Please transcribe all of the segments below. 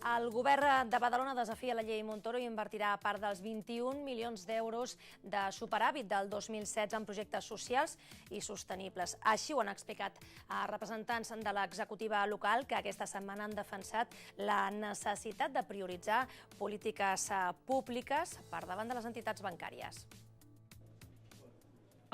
El govern de Badalona desafia la llei Montoro i invertirà part dels 21 milions d'euros de superàvit del 2016 en projectes socials i sostenibles. Així ho han explicat representants de l'executiva local, que aquesta setmana han defensat la necessitat de prioritzar polítiques públiques per davant de les entitats bancàries.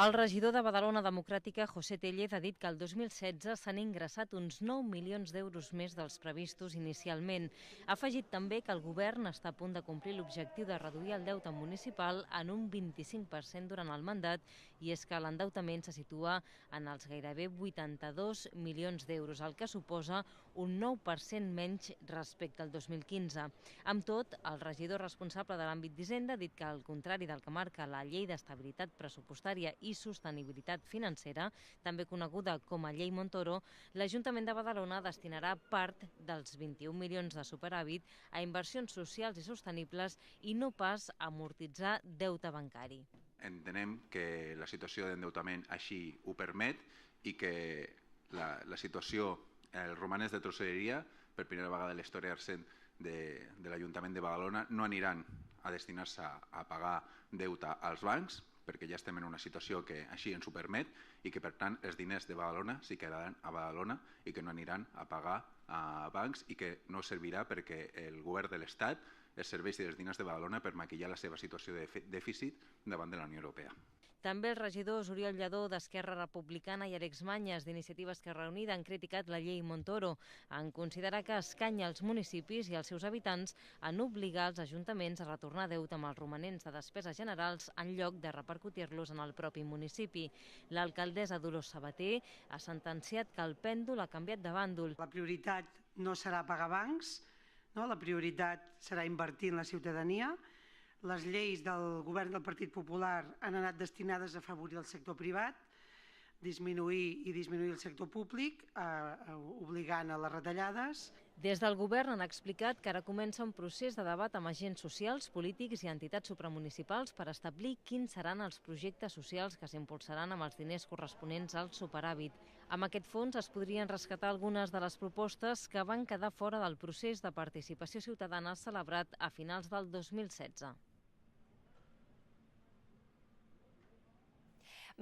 El regidor de Badalona Democràtica, José Tellez, ha dit que el 2016 s'han ingressat uns 9 milions d'euros més dels previstos inicialment. Ha afegit també que el govern està a punt de complir l'objectiu de reduir el deute municipal en un 25% durant el mandat, i és que l'endeutament se situa en els gairebé 82 milions d'euros, el que suposa un 9% menys respecte al 2015. Amb tot, el regidor responsable de l'àmbit d'Hisenda ha dit que, al contrari del que marca la Llei d'Estabilitat Pressupostària i Sostenibilitat Financera, també coneguda com a Llei Montoro, l'Ajuntament de Badalona destinarà part dels 21 milions de superàvit a inversions socials i sostenibles i no pas a amortitzar deute bancari. Entenem que la situació d'endeutament així ho permet i que la situació, els romanents de tresoreria, per primera vegada en la història recent de l'Ajuntament de Badalona, no aniran a destinar-se a pagar deute als bancs, perquè ja estem en una situació que així ens ho permet i que, per tant, els diners de Badalona sí quedaran a Badalona i que no aniran a pagar a bancs i que no servirà perquè el govern de l'Estat es serveixi dels diners de Badalona per maquillar la seva situació de dèficit davant de la Unió Europea. També els regidors Oriol Lladó, d'Esquerra Republicana, i Àlex Mañas, d'Iniciativa Esquerra Unida, han criticat la llei Montoro. Han considerat que escanya els municipis i els seus habitants en obligar els ajuntaments a retornar deute amb els romanents de despeses generals en lloc de repercutir-los en el propi municipi. L'alcaldessa Dolors Sabater ha sentenciat que el pèndol ha canviat de bàndol. La prioritat no serà pagar bancs, la prioritat serà invertir en la ciutadania. Les lleis del govern del Partit Popular han anat destinades a afavorir el sector privat, disminuir el sector públic, obligant a les retallades. Des del govern han explicat que ara comença un procés de debat amb agents socials, polítics i entitats supramunicipals per establir quins seran els projectes socials que s'impulsaran amb els diners corresponents al superàvit. Amb aquest fons es podrien rescatar algunes de les propostes que van quedar fora del procés de participació ciutadana celebrat a finals del 2016.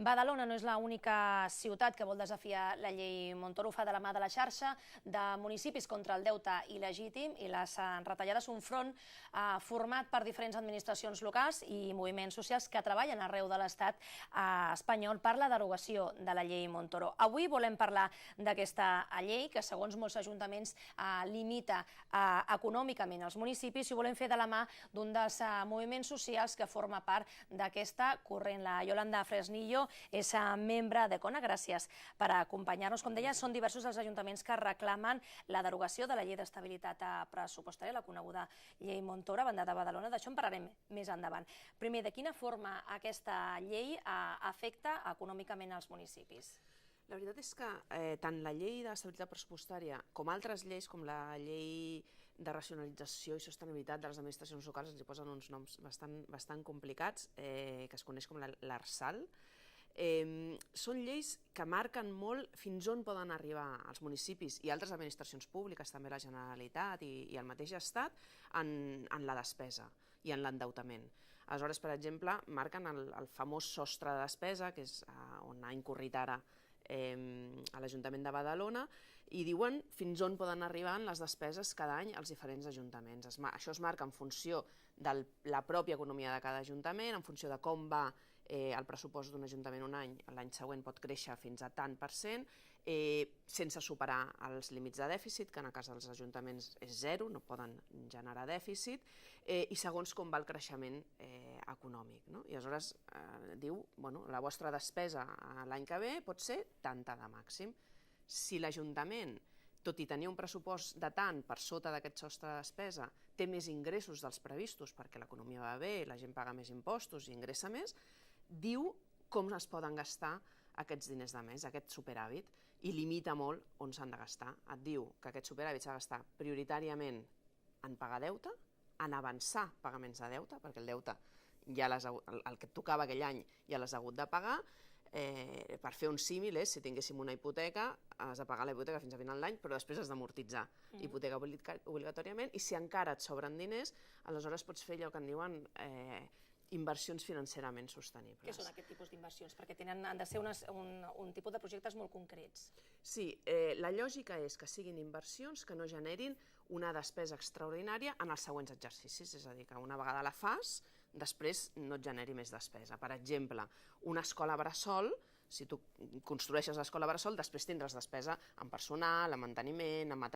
Badalona no és l'única ciutat que vol desafiar la llei Montoro. Ho fa de la mà de la xarxa de municipis contra el deute il·legítim i les retallades, un front format per diferents administracions locals i moviments socials que treballen arreu de l'Estat espanyol per la derogació de la llei Montoro. Avui volem parlar d'aquesta llei que, segons molts ajuntaments, limita econòmicament els municipis, i ho volem fer de la mà d'un dels moviments socials que forma part d'aquesta corrent. La Yolanda Fresnillo és membre d'Econa. Gràcies per acompanyar-nos. Com deia, són diversos els ajuntaments que reclamen la derogació de la llei d'estabilitat pressupostària, la coneguda llei Montoro, a banda de Badalona. D'això en parlarem més endavant. Primer, de quina forma aquesta llei afecta econòmicament els municipis? La veritat és que tant la llei d'estabilitat pressupostària com altres lleis, com la llei de racionalització i sostenibilitat de les administracions locals, ens hi posen uns noms bastant complicats, que es coneix com l'ARSAL. Són lleis que marquen molt fins on poden arribar els municipis i altres administracions públiques, també la Generalitat i el mateix Estat, en la despesa i en l'endeutament. Aleshores, per exemple, marquen el famós sostre de despesa, que és on ha incorrit ara a l'Ajuntament de Badalona, i diuen fins on poden arribar les despeses cada any als diferents ajuntaments. Això es marca en funció de la pròpia economia de cada ajuntament, en funció de com va el pressupost d'un ajuntament un any, l'any següent pot créixer fins a tant per cent, sense superar els límits de dèficit, que en el cas dels ajuntaments és zero, no poden generar dèficit, i segons com va el creixement econòmic. I aleshores diu, la vostra despesa l'any que ve pot ser tanta de màxim. Si l'Ajuntament, tot i tenir un pressupost de tant per sota d'aquest sostre de despesa, té més ingressos dels previstos perquè l'economia va bé, la gent paga més impostos i ingressa més, diu com es poden gastar aquests diners de més, aquest superàvit, i limita molt on s'han de gastar. Et diu que aquest superàvit s'ha de gastar prioritàriament en pagar deute, en avançar pagaments de deute, perquè el deute, el que et tocava aquell any ja l'has hagut de pagar, Per fer un símil, si tinguéssim una hipoteca, has de pagar la hipoteca fins a final d'any, però després has d'amortitzar hipoteca obligatòriament, i si encara et sobren diners, aleshores pots fer allò que en diuen inversions financerament sostenibles. Què són aquest tipus d'inversions? Perquè han de ser un tipus de projectes molt concrets. Sí, la lògica és que siguin inversions que no generin una despesa extraordinària en els següents exercicis, és a dir, que una vegada la fas, després no et generi més despesa. Per exemple, una escola bressol, si tu construeixes l'escola bressol, després tindràs despesa en personal, en manteniment, en material,